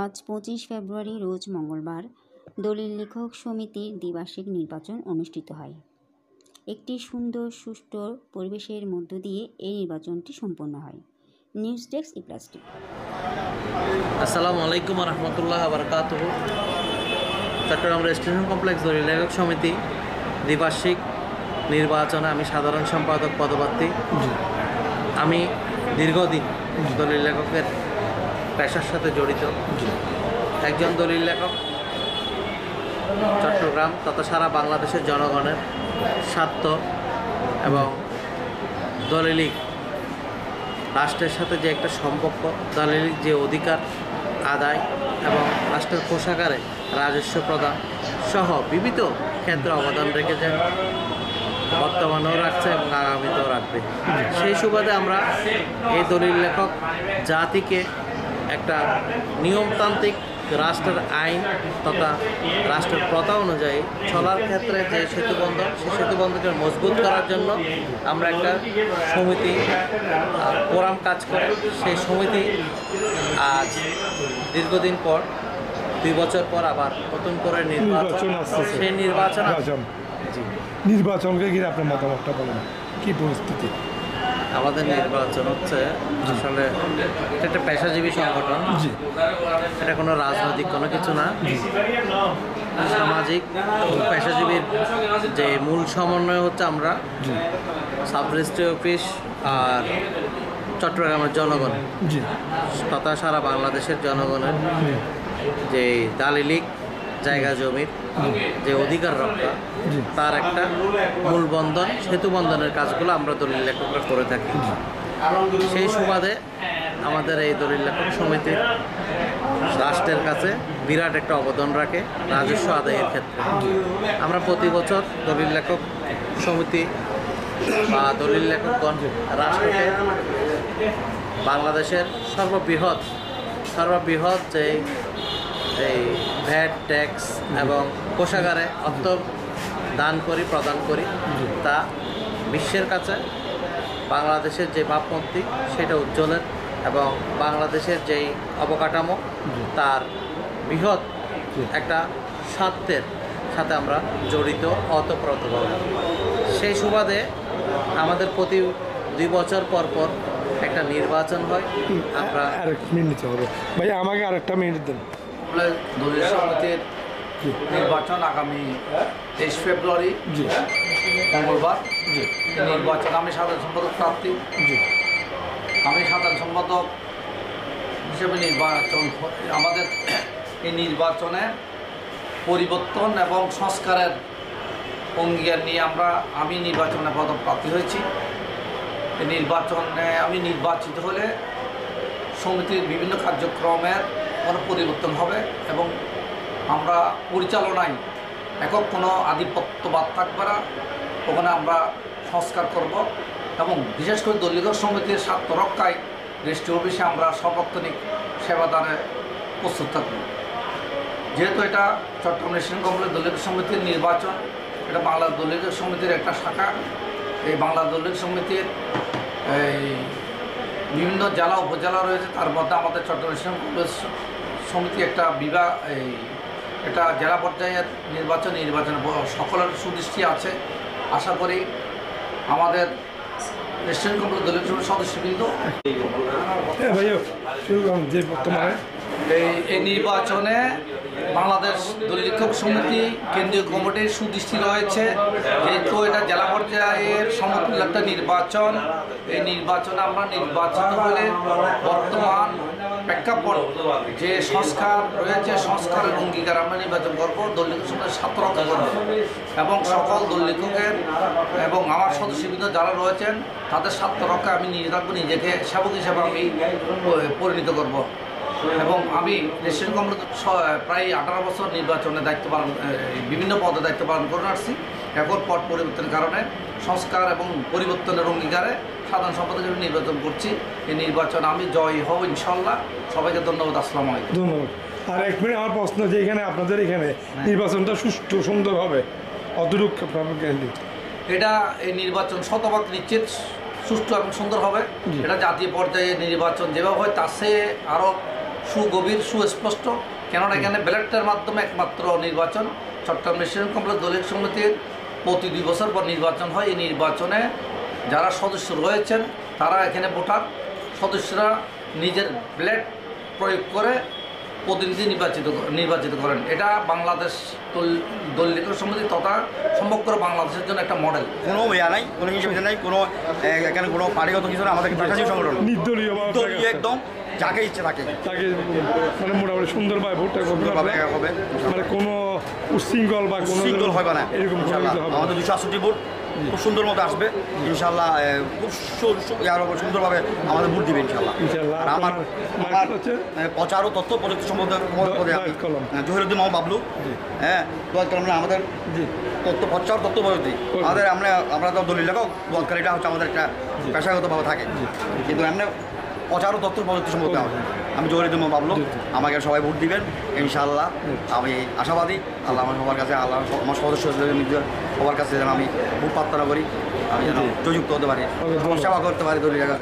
আজ 25 ফেব্রুয়ারি রোজ মঙ্গলবার দলিল লেখক সমিতির দ্বিবার্ষিক নির্বাচন অনুষ্ঠিত হয়। একটি সুন্দর সুষ্ঠু পরিবেশের মধ্য দিয়ে এই নির্বাচনটি সম্পন্ন হয়। News desk ETV. আসসালামু আলাইকুম রহমতুল্লাহ বারাকাতুহু। চট্টগ্রাম রেজিস্ট্রেশন কমপ্লেক্স দলিল লেখক সমিতি দ্বিবার্ষিক নির্বাচনে আমি সাধারণ সম্পাদক পদপ্রার্থী। আমি দীর্ঘদিন দলিল লেখকের পেশার সাথে জড়িত একজন দলিল লেখক। চট্টগ্রাম তথা সারা বাংলাদেশের জনগণের স্বার্থ এবং দলিলিক রাষ্ট্রের সাথে যে একটা সম্পর্ক, দলিলিক যে অধিকার আদায় এবং রাষ্ট্রের কোষাগারে রাজস্ব প্রদান সহ বিবিধ ক্ষেত্রে অবদান রেখেছেন, বর্তমানেও রাখছে এবং আগামীতেও রাখবে। সেই সুবাদে আমরা এই দলিল লেখক জাতিকে একটা নিয়মতান্ত্রিক রাষ্ট্রের আইন তথা রাষ্ট্রের প্রথা অনুযায়ী চলার ক্ষেত্রে যে সেতুবন্ধন, সেই সেতুবন্ধনকে মজবুত করার জন্য আমরা একটা সমিতি কোরাম কাজ করে। সেই সমিতি আজ দীর্ঘদিন পর 2 বছর পর আবার নতুন করে নির্বাচন আসছে। সেই নির্বাচনকে ঘিরে আপনার মতামতটা বলেন, কি পরিস্থিতি? আমাদের নির্বাচন হচ্ছে আসলে এটা একটা পেশাজীবী সংগঠন। এটা কোনো রাজনৈতিক কোনো কিছু না, সামাজিক পেশাজীবীর যে মূল সমন্বয় হচ্ছে আমরা সাব রেজিস্ট্রি অফিস আর চট্টগ্রামের জনগণ তথা সারা বাংলাদেশের জনগণের যে দালিলিক জায়গা জমির যে অধিকার রক্ষা, তার একটা মূল বন্ধন, সেতু বন্ধনের কাজগুলো আমরা দলিল লেখকরা করে থাকি। সেই সুবাদে আমাদের এই দলিল লেখক সমিতির রাষ্ট্রের কাছে বিরাট একটা অবদান রাখে রাজস্ব আদায়ের ক্ষেত্রে। আমরা প্রতি বছর দলিল লেখক সমিতি বা দলিল লেখকগণ রাষ্ট্রকে বাংলাদেশের সর্ববৃহৎ যে এই ভ্যাট ট্যাক্স এবং কোষাগারে অর্থ প্রদান করি, তা বিশ্বের কাছে বাংলাদেশের যে ভাবমূর্তি সেটা উজ্জ্বলের এবং বাংলাদেশের যেই অবকাঠামো তার বৃহৎ একটা স্বার্থের সাথে আমরা জড়িত অতপ্রতভাবে। সেই সুবাদে আমাদের প্রতি 2 বছর পর পর একটা নির্বাচন হয়। আমরা আরেকটা মিনিট নিতে হবে ভাইয়া, আমাকে আরেকটা মিনিট দেন। দলিল সমিতির নির্বাচন আগামী 23 ফেব্রুয়ারি মঙ্গলবার। নির্বাচন আমি সাধারণ সম্পাদক প্রার্থী। আমি সাধারণ সম্পাদক হিসেবে আমাদের এই নির্বাচনে পরিবর্তন এবং সংস্কারের অঙ্গীকার নিয়ে আমি নির্বাচনে পদপ্রার্থী হয়েছি। এই নির্বাচনে আমি নির্বাচিত হলে সমিতির বিভিন্ন কার্যক্রমের কোনো পরিবর্তন হবে এবং আমরা পরিচালনায় একক কোনো আধিপত্যবাদ থাকবে না, ওখানে আমরা সংস্কার করব এবং বিশেষ করে দলীয় সমিতির স্বার্থ রক্ষায় রেজিস্ট্রি অফিসে আমরা সর্বাত্মনিক সেবাদানে প্রস্তুত থাকব। যেহেতু এটা চট্টগ্রাম রেজিস্ট্রেশন কমপ্লেক্স দলীয় সমিতির নির্বাচন, এটা বাংলা দলীয় সমিতির একটা শাখা। এই বাংলা দলীয় সমিতির বিভিন্ন জেলা উপজেলা রয়েছে, তার মধ্যে আমাদের চট্টগ্রাম রেজিস্ট্রেশন কমপ্লেক্স সমিতি একটা বিভাগ, এটা জেলা পর্যায়ের নির্বাচন সকলের সুদৃষ্টি আছে। আশা করি আমাদের রেজিস্ট্রেশন কমপ্লেক্স দলীয় সমিতির সদস্যবৃন্দ যে বর্তমানে এই নির্বাচনে বাংলাদেশ দলিল লেখক সমিতি কেন্দ্রীয় কমিটির সুদৃষ্টি রয়েছে। যেহেতু এটা জেলা পর্যায়ের সমতুল্য একটা নির্বাচন, এই নির্বাচনে আমরা নির্বাচিত হলে বর্তমান প্রেক্ষাপট যে সংস্কার রয়েছে, সংস্কারের অঙ্গীকার আমরা নির্বাচন করব, দলিল লেখক সমিতির স্বার্থ রক্ষা করব এবং সকল দলিল লেখকের এবং আমার সদস্যবৃন্দ যারা রয়েছেন তাদের স্বার্থ রক্ষা আমি নিজে থাকবো, নিজেকে সেবক হিসেবে আমি পরিণত করব। এবং আমি রেজিস্ট্রেশন কমপ্লেক্স প্রায় 18 বছর নির্বাচনে বিভিন্ন পদে দায়িত্ব পালন করে আসছি। এখন পট পরিবর্তনের কারণে সংস্কার এবং পরিবর্তনের অঙ্গীকারে সাধারণ সম্পাদক হিসেবে নির্বাচন করছি। এই নির্বাচন আমি জয় হব ইনশাল্লাহ। সবাইকে ধন্যবাদ। আসসালামু আলাইকুম। ধন্যবাদ। আর এক মিনিট, আমার প্রশ্ন যে এখানে আপনাদের এখানে নির্বাচনটা সুষ্ঠু সুন্দর হবে, অতটুকু এটা এই নির্বাচন শতভাগ নিশ্চিত সুষ্ঠু এবং সুন্দর হবে। এটা জাতীয় পর্যায়ে নির্বাচন যেভাবে হয় তার চেয়ে আরও সুগভীর সুস্পষ্ট, কেননা এখানে ব্যালটের মাধ্যমে একমাত্র নির্বাচন। চট্টগ্রাম রেসিডেন্ট কমপ্লেক্স দলীয় সমিতির প্রতি 2 বছর পর নির্বাচন হয়। এই নির্বাচনে যারা সদস্য রয়েছেন তারা এখানে ভোটার, সদস্যরা নিজের ব্যালট প্রয়োগ করে প্রতিনিধি নির্বাচিত করেন। এটা বাংলাদেশ দলীয় লেখক সমিতি তথা সমগ্র বাংলাদেশের জন্য একটা মডেল। কোনো ইয়া নাই, কোনো হিসেবে নাই, কোনো এখানে কোনো পার্টিগত কিছু না, আমাদের পেশাজীবী সংগঠন নির্দলীয় বা দলীয় একদম, যাকে ইচ্ছে তাকে তাকে মানে মোটামুটি সুন্দরভাবে ভোটটা করবেন সুন্দরভাবে আপনারা? হবে। মানে কোনো উচ্ছৃঙ্খল বা কোনো সিঙ্গল হবে না এরকম কোনো ইনশাআল্লাহ। কিছু হবে না। আমাদের 268 ভোট খুব সুন্দর মতো আসবে ইনশাআল্লাহ। খুব সুন্দরভাবে আমাদের ভোট দিবে ইনশাআল্লাহ। ইনশাআল্লাহ। আর আমার আপনার আমার হচ্ছে প্রচার ও তথ্য প্রযুক্তি সম্বন্ধে পদে আমি দোয়াত কলম। জহিরুদ্দিন মোহাম্মদ বাবলু। হ্যাঁ, দোয়াত কলম না, আমাদের জি তথ্য প্রচার তথ্য প্রযুক্তি আমাদের আমরা তো দলিল লেখক, দোয়াতকার এটা হচ্ছে আমাদের একটা পেশাগতভাবে থাকে, কিন্তু এমনি প্রচার ও তথ্য প্রযুক্তি সম্বন্ধে আমি জহিরুদ্দিন মোহাম্মদ বাবলু। আমাকে সবাই ভোট দিবেন ইনশাআল্লাহ। আমি আশাবাদী আল্লাহ আমার সবার কাছে, আল্লাহ আমার সদস্য সবার কাছে যেন আমি ভোট প্রার্থনা করি, আমি যেন জয়যুক্ত হতে পারি, সেবা করতে পারি দলিল লেখক।